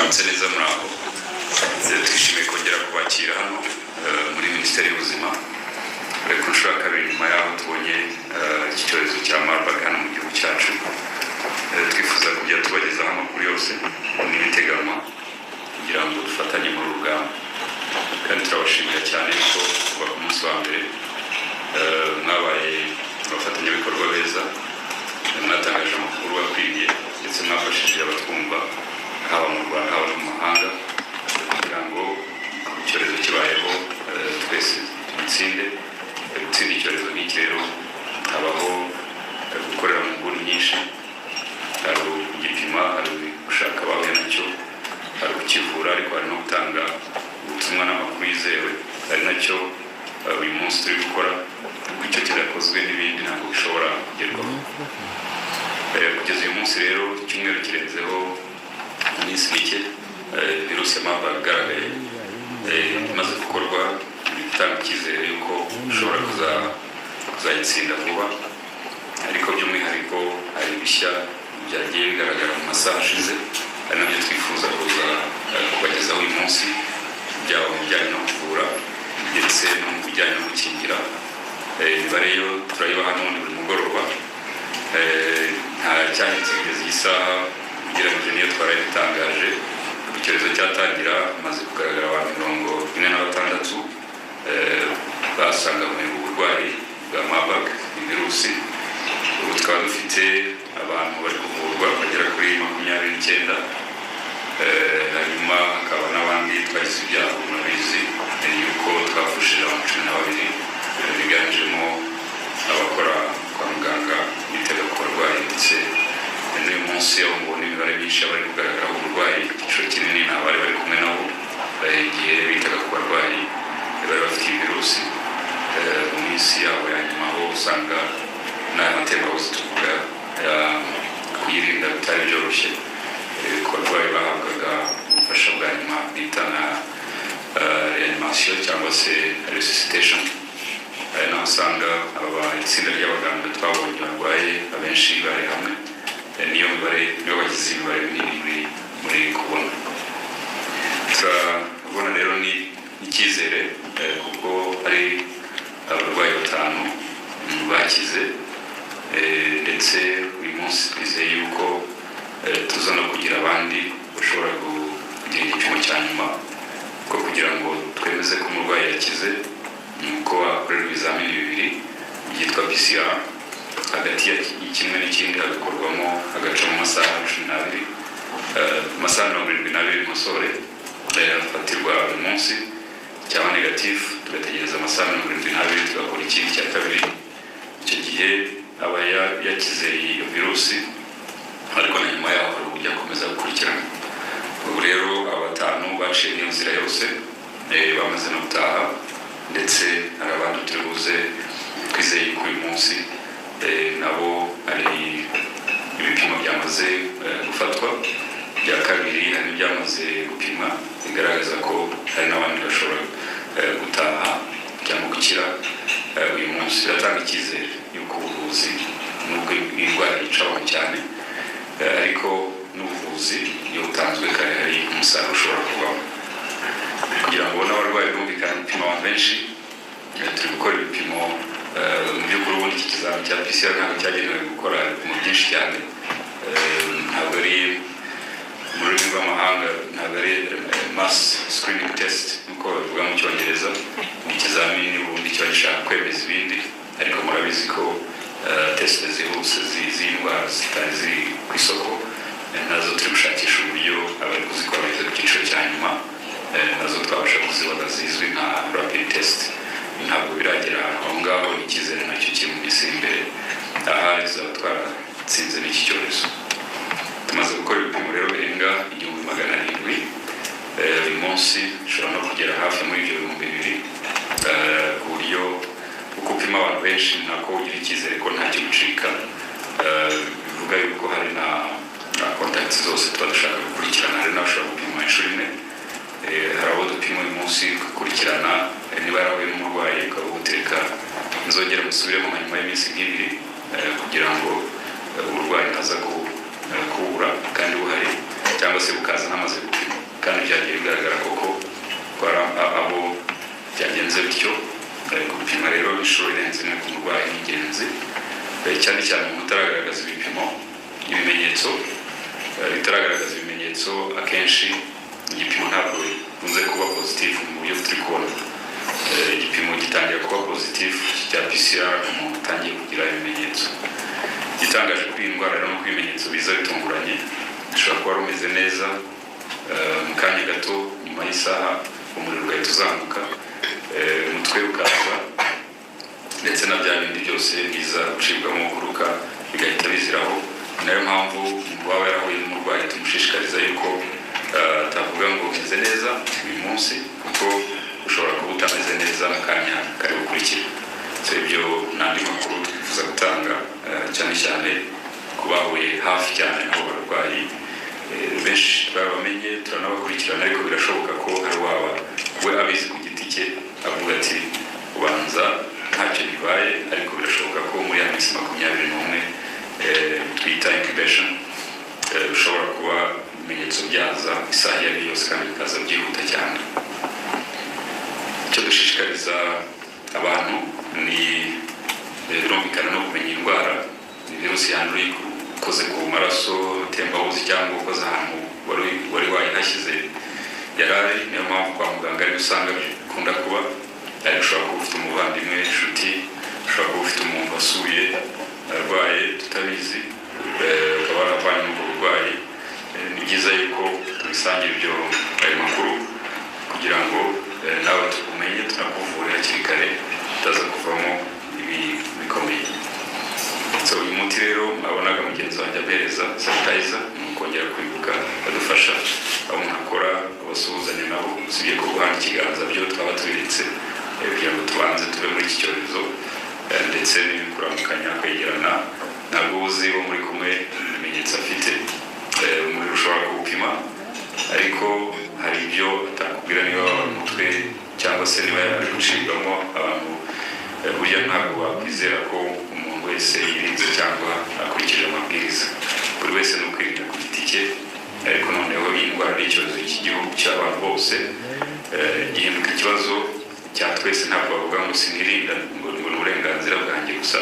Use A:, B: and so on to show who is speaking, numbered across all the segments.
A: neza muraho twishimiye kongera kubakira hano muri Minisiteri y'Ubuzima ku nshuro ya kabiri nyuma y'aho tubonye iki cyorezo cya Marburg hano mu gihugu cyacu. Twifuza kujya tubagezaho amakuru yose n'ibiteganwa kugira ngo dufatanye mu rugamba, kandi turabashimira cyane ko kuva ku munsi wa mbere mwabaye abafatanyabikorwa beza, mwatangaje amakuru akwiriye ndetse mwafashije abatwumva haba mu Rwanda haba no mu mahanga kugira ngo icyorezo kibayeho twese dutsinde. Gutsinda icyorezo nk'iki rero habaho gukorera mu nguni nyinshi, hari kugipima, hari gushaka abahuye nacyo, hari kukivura, ariko hari no gutanga ubutumwa n'amakuru yizewe, ari nacyo uyu munsi turi gukora. Kuko icyo kidakozwe n'ibindi ntabwo bishobora kugerwaho. Kugeza uyu munsi rero icyumweru kirenzeho iminsi mike virusi ya Marburg igaragaye, imaze gukorwa bitanga icyizere yuko ushobora kuzayitsinda vuba, ariko by'umwihariko hari ibishya byagiye bigaragara mu masaha ashize, ari nabyo twifuza kubagezaho uyu munsi, byaba mu bijyanye no kuvura ndetse no mu bijyanye no gukingira. Imibare yo turayibaha n'ubundi buri mugoroba, nta cyahindutse kugeza iyi saha ugereranyije n'iyo twaraye dutangaje. Icyorezo cyatangira hamaze kugaragara abantu 46 basanganywe uburwayi bwa Marburg virusi. Ubu tukaba dufite abantu bari kuvurwa bagera kuri 29, hanyuma hakaba n'abandi twagize ibyago murabizi yuko twafushije abantu 12 biganjemo abakora kwa muganga bitega ku barwayi, ndetse n'uyu munsi aho mubona imibare myinshi bari kugaragaraho uburwayi, igiciro kinini nta bari bari kumwe nabo igihe bitaga ku barwayi bari bafite virusi. Mu minsi yabo ya nyuma aho usanga n'aya matembabuzi tuvuga kuyirinda bitari byoroshye, ku barwayi bahabwaga ubufasha bwa nyuma bita na reanimation cyangwa se resuscitation. Naho usanga itsinda ry'abaganga twabonye barwaye abenshi bari hamwe, niyo bagize imibare minini muri kubona. Turabona rero ni icyizere kuko hari abarwayi 5 bakize, ndetse uyu munsi twizeye yuko tuza no kugira abandi bashobora kugira igipimo cya nyuma, kuko kugira ngo twemeze ko umurwayi yakize nuko akorerwa ibizamini bibiri byitwa PCR. Hagati y'ikimwe n'ikindi hagakorwamo hagacamo amasaha 12, amasaha 72 musore afatirwa buri munsi. Cyaba negative tugategereza amasaha 72 tugakora ikindi cya kabiri. Icyo gihe aba yakize iyo virusi, ariko na nyuma yaho hari uburyo akomeza gukurikirana. Ubu rero aba 5 baciye iyo nzira yose bamaze no gutaha, ndetse hari abandi turi buze twizeye ko uyu munsi nabo hari ibipimo byamaze gufatwa bya kabiri, hari byamaze gupima bigaragaza ko hari n'abandi bashobora gutaha cyangwa gukira uyu munsi. Biratanga icyizere yuko ubuvuzi nubwo indwara yica abantu cyane, ariko n'ubuvuzi iyo butanzwe kare hari umusaruro ushobora kuvamo. Kugira ngo n'abarwayi bumvikane gupima abantu benshi, turi gukora ibipimo mu by'ukuri. Ubundi iki kizami cya PCR ntabwo cyagenewe gukora ibipimo byinshi cyane, ntabwo ari mu rurimi rw'amahanga, ntabwo ari mass screening test nk'uko babivuga mu Cyongereza. Ni ikizamini ubundi kiba gishaka kwemeza ibindi, ariko murabizi ko test zihuse z'indwara zitari ziri ku isoko nazo turi gushakisha uburyo abari kuzikora ku cyiciro cya nyuma nazo twabasha kuzibona zizwi nka rapid test. Ntabwo biragera aho ngaho, icyizere nacyo kiri mu minsi imbere ahari tuzaba twaratsinze n'iki cyorezo. Tumaze gukora ibipimo rero birenga 1700 uyu munsi, ushobora no kugera hafi muri ibyo 2000, ku buryo uko upima abantu benshi nako ugira icyizere ko ntacyo gucika. Bivuga yuko hari na contact zose tuba dushaka gukurikirana, hari n'abashobora gupima inshuro imwe. Hari abo dupima uyu munsi gukurikirana niba yarahuye n'umurwayi ukabuteka nzongera musubiremo nyuma y'iminsi 2 kugira ngo uburwayi ntaza kubura kandi buhari, cyangwa se bukaza namaze gupima. kandi byagiye bigaragara koko ko abo byagenze bityo. Gupima rero inshuro irenze imwe ku murwayi ni ingenzi, cyane cyane umuntu utaragaragaza ibipimo ibimenyetso bitaragaragaza ibimenyetso. Akenshi igipimo ntabwo bikunze kuba positive mu buryo turi kubona. Igipimo gitangira kuba positive cya PCR umuntu utangiye kugira ibimenyetso. Gitangaje kuri iyi ndwara rero no ibimenyetso biza bitunguranye. Ushobora kuba rumeze neza, mu kanya gato nyuma y'isaha umuriro ugahita uzamuka, umutwe ukaza, ndetse na bya bindi byose biza gucibwamo kuruka bigahita biziraho. Nayo mpamvu waba yarahuye n'umurwayi tumushishikariza yuko atavuga ngo meze neza uyu munsi, kuko ushobora kuba utameze neza mu kanya kari gukurikira. Ibyo n'andi makuru twifuza gutanga, cyane cyane ku bahuye hafi cyane n'abo barwayi. Benshi twabamenye turanabakurikirana, ariko birashoboka ko hari waba we abizi ku giti cye avuga ati ubanza ntacyo bibaye, ariko birashoboka ko muri ya minsi 21 twita incubation ushobora kuba ibimenyetso byaza isaha iyo ari yose kandi bikaza byihuta cyane. Icyo dushishikariza abantu ni birumvikana no kumenya indwara. Ni virusi yanduye ikoze ku maraso, tembabuzi, cyangwa ukoze ahantu wari wayihashyize yarari. Niyo mpamvu kwa muganga ari usanga bikunda kuba, ariko ushobora kuba ufite umuvandimwe, inshuti, ushobora kuba ufite umuntu wasuye arwaye tutabizi, ukaba waravanye n'ubwo burwayi. Ni byiza yuko tubisangira ibyo ayo makuru kugira ngo nawe tukumenye, tunakuvure hakiri kare, utaza kuvamo ibi bikomeye. Uyu muti rero mwabonaga mugenzi wanjye abereza sanitizer, ni ukongera kwibuka badufasha aho umuntu akora, abasuhuzanya nabo, usibye ko guhana ikiganza byo twaba tubiretse kugira ngo tubanze tube muri iki cyorezo, ndetse n'ibikuramukanya kwegerana. Ntabwo uzi bo muri kumwe ibimenyetso afite, umuriro ushobora kuwupima, ariko hari ibyo atakubwira niba umutwe cyangwa se niba yari gucibwamo abantu. Burya ntabwo wakwizera ko umuntu wese yirinze cyangwa akurikije amabwiriza. Buri wese ni ukwirinda ku giti cye, ariko noneho iyi ndwara ari icyorezo cy'igihugu cy'abantu bose, gihinduka ikibazo cya twese. Ntabwo bavuga ngo sinirinda, ngo ni uburenganzira bwanjye gusa.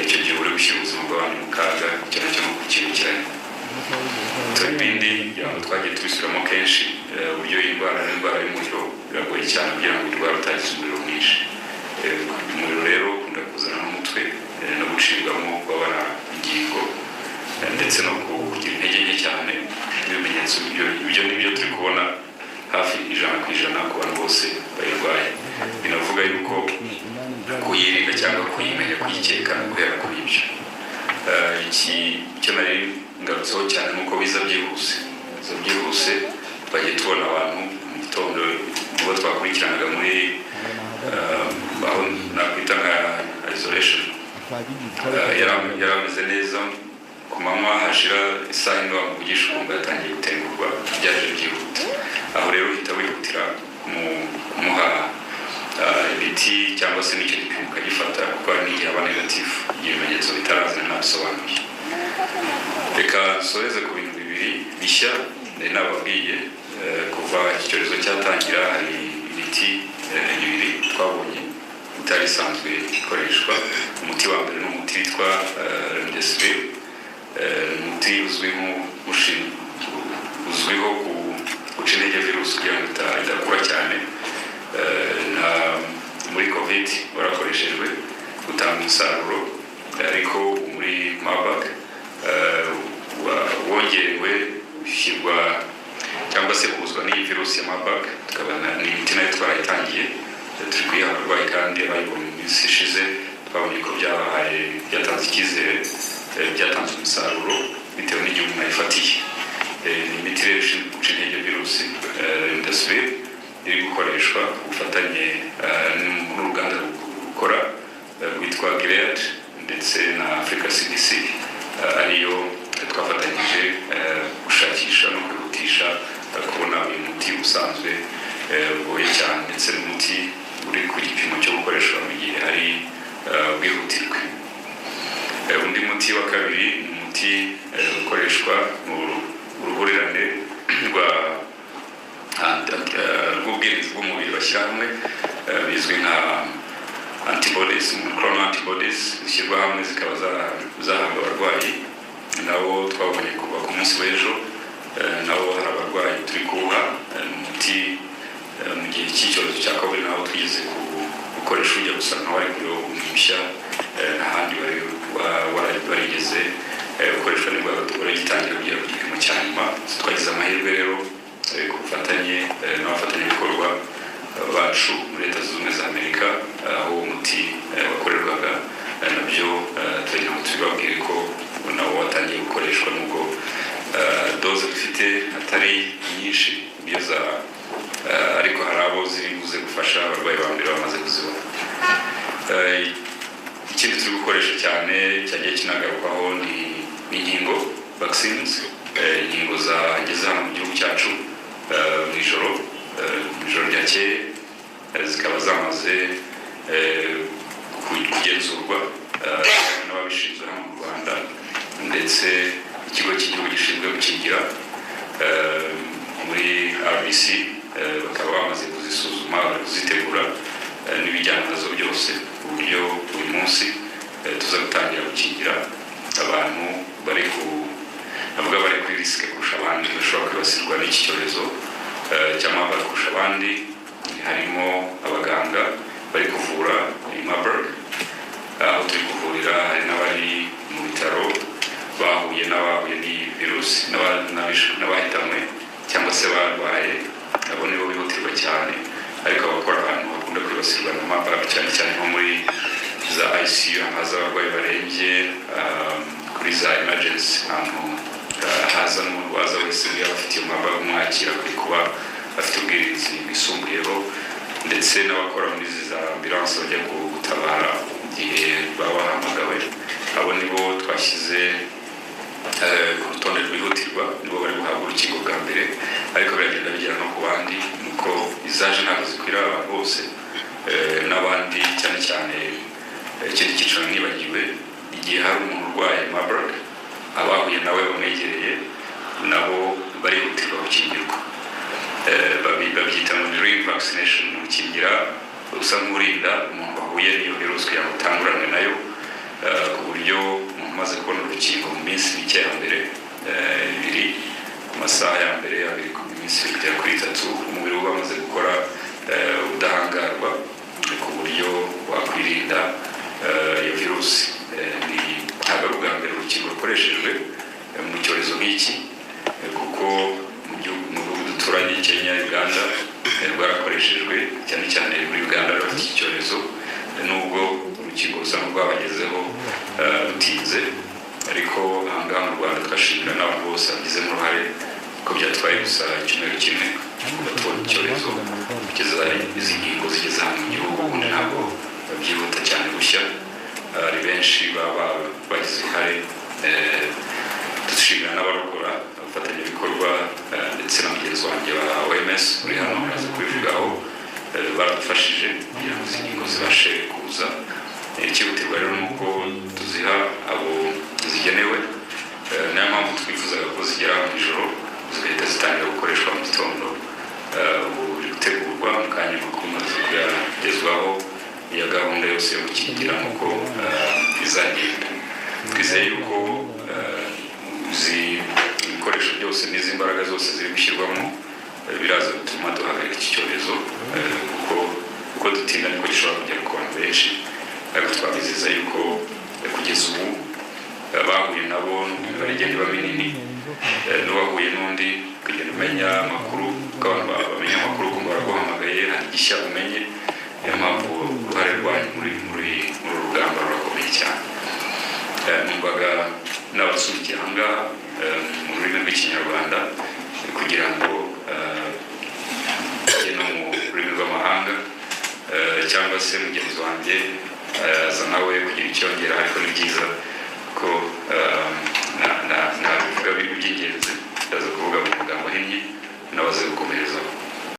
A: Icyo gihe uri gushyira ubuzima bw'abantu mu kaga, cyane cyo kukibukiranya. Ibindi kugira ngo twagiye tubisubiramo kenshi, uburyo iyi ndwara ari indwara y'umuriro, biragoye cyane kugira ngo indwara utagize umuriro mwinshi. Umuriro rero ukunda kuzana n'umutwe no gucibwamo, kubabara ingingo, ndetse no kugira intege nke cyane. Ibimenyetso ibyo nibyo turi kubona hafi 100% ku bantu bose bayirwaye. Binavuga yuko kuyirinda cyangwa kuyimenya, kuyikeka guhera kuri ibyo. Icyo nari ngarutseho cyane nuko biza byihuse. Twagiye tubona abantu mu gitondo ubo twakurikiranaga muri aho nakwita nka isolation, yarameze neza. Ku manywa hashira isaha ino bamuvugisha ukumva yatangiye gutengurwa, byaje byihuta. Aho rero uhita wihutira kumuha ibiti cyangwa se n'icyo gipimo ukagifata, kuko hari n'igihe aba negatifu, ibimenyetso bitarazana ntabisobanuye. Reka nsoreze ku bintu bibiri bishya nari nababwiye. Kuva iki cyorezo cyatangira hari imiti ibiri twabonye itari isanzwe ikoreshwa. Umuti wa mbere ni umuti witwa remdesivir. Umuti uzwiho guca intege virusi kugira ngo idakura cyane. Muri covid warakoreshejwe gutanga umusaruro, ariko muri Marburg wongerewe ushyirwa cyangwa se kuzwa n'iyi virusi ya Marburg. Tukabona ni imiti nayo twarayitangiye, turi kuyiha abarwayi, kandi abayibonye mu minsi ishize twabonye ko byatanze icyizere, byatanze umusaruro bitewe n'igihe umuntu ayifatiye. Ni imiti rero ishinzwe guca intege virusi remdesivir, iri gukoreshwa ku bufatanye n'uruganda rukora rwitwa Gilead ndetse na Africa CDC, ariyo twafatanyije gushakisha no kwihutisha kubona uyu muti usanzwe ugoye cyane, ndetse n'umuti uri ku gipimo cyo gukoreshwa mu gihe hari bwihutirwe. Undi muti wa kabiri ni umuti umuti ukoreshwa mu ruhurirane ubwirinzi bw'umubiri bashyira hamwe bizwi nka antibodies, monoclonal antibodies zishyirwa hamwe zikaba zahabwa abarwayi. Nabo twabonye kuva ku munsi w'ejo nabo hari abarwayi turi kuha umuti mu gihe cy'icyorezo cya COVID, nabo twigeze gukoresha ujya gusa nkaho ari kuri mushya n'ahandi barigeze gukoreshwa nibwo gitangira kugira ku gipimo cya nyuma. Twagize amahirwe rero ku bufatanye n'abafatanyabikorwa bacu muri Leta Zunze Ubumwe za Amerika aho umuti wakorerwaga, nabyo tugira ngo tubabwire ko nawo watangiye gukoreshwa nubwo doze dufite atari nyinshi byoza, ariko hari abo ziri buze gufasha abarwayi ba mbere bamaze kuzibona. Ikindi turi gukoresha cyane cyagiye kinagarukwaho ni inkingo, vaccines, inkingo zageze hano mu gihugu cyacu mu ijoro ryakeye, zikaba zamaze kugenzurwa n'ababishinzwe hano mu Rwanda ndetse ikigo cy'igihugu gishinzwe gukingira muri RBC bakaba bamaze kuzisuzuma, kuzitegura n'ibijyana nazo byose ku buryo buri munsi tuza gutangira gukingira abantu bari kuri risike kurusha abandi bashobora kwibasirwa n'iki cyorezo cya Marburg kurusha abandi. Harimo abaganga bari kuvura Marburg, aho turi kuvurira hari n'abari mu bitaro bahuye n'iyi virusi n'abahitanwe cyangwa se barwaye, abo nibo bihutirwa cyane. Ariko abakora ahantu bakunda kwibasirwa na Marburg cyane cyane nko muri za ICU, haza abarwayi barembye, kuri za emergency, ahantu haza n'umuntu waza wese yaba afite iyo Marburg umwakira kuri kuba afite ubwirinzi bwisumbuyeho, ndetse n'abakora muri za ambulance bajya gutabara igihe baba bahamagawe. Abo nibo twashyize ku rutonde rwihutirwa, nibo bari guhabwa urukingo bwa mbere, ariko biragenda bigera no ku bandi, nuko izaje ntabwo zikwira abantu bose n'abandi. Cyane cyane ikindi cyiciro nibagiwe, igihe hari umuntu urwaye Marburg, abahuye nawe bamwegereye nabo barihutirwa gukingirwa. Babyita ngo ring vaccination, gukingira usa nk'urinda umuntu wahuye n'iyo virusi kugira ngo utanguranwe nayo, ku buryo umuntu umaze kubona urukingo mu minsi mike ya mbere, ibiri mu masaha ya mbere, abiri ku minsi kugera kuri 3, umubiri uba wamaze gukora ubudahangarwa ku buryo wakwirinda iyo virusi. Ntabwo ari ubwa mbere urukingo rukoreshejwe mu cyorezo nk'iki, kuko mu bihugu duturanye Kenya, Uganda rwarakoreshejwe, cyane cyane muri Uganda bafite iki cyorezo, nubwo urukingo rusa n'urwabagezeho rutinze, ariko ahangaha mu Rwanda twashimira n'abantu bose bagizemo uruhare ko byatwaye gusa icyumweru kimwe batubona icyorezo kugeza izi ngingo zigeze hano mu gihugu. Ubundi ntabwo babyihuta cyane gushya, ari benshi baba bagize uruhare. Dushimira n'abarokora, abafatanyabikorwa ndetse na mugenzi wanjye wa OMS uri hano amaze kubivugaho, baradufashije kugira ngo izi ngingo zibashe kuza. Ikihutirwa rero ni uko tuziha abo zigenewe, niyo mpamvu twifuzaga ko zigera mu ijoro zigahita zitangira gukoreshwa mu gitondo. Buri gutegurwa mu kanya makuru maze kuyagezwaho iya gahunda yose yo gukingira nk'uko izagenda. Twizeye yuko ibikoresho byose n'izi mbaraga zose ziri gushyirwamo biraza gutuma duhagarika iki cyorezo, kuko dutinda niko gishobora kugera ku bantu benshi. Ariko twabizeza yuko kugeza ubu bahuye nabo barigenda iba minini, n'uwahuye n'undi kugenda umenya amakuru, kuko abantu bamenya amakuru kumva baraguhamagaye, hari igishya umenye. Niyo mpamvu uruhare rwanyu muri rugamba rurakomeye cyane. Numvaga n'abasubikiye ahangaha mu rurimi rw'ikinyarwanda kugira ngo no mu rurimi rw'amahanga, cyangwa se mugenzi wanjye aza nawe kugira icyo yongera, ariko ni byiza ko ntabivuga by'ingenzi, ndaza kuvuga mu magambo ahinnye n'abaze gukomerezaho.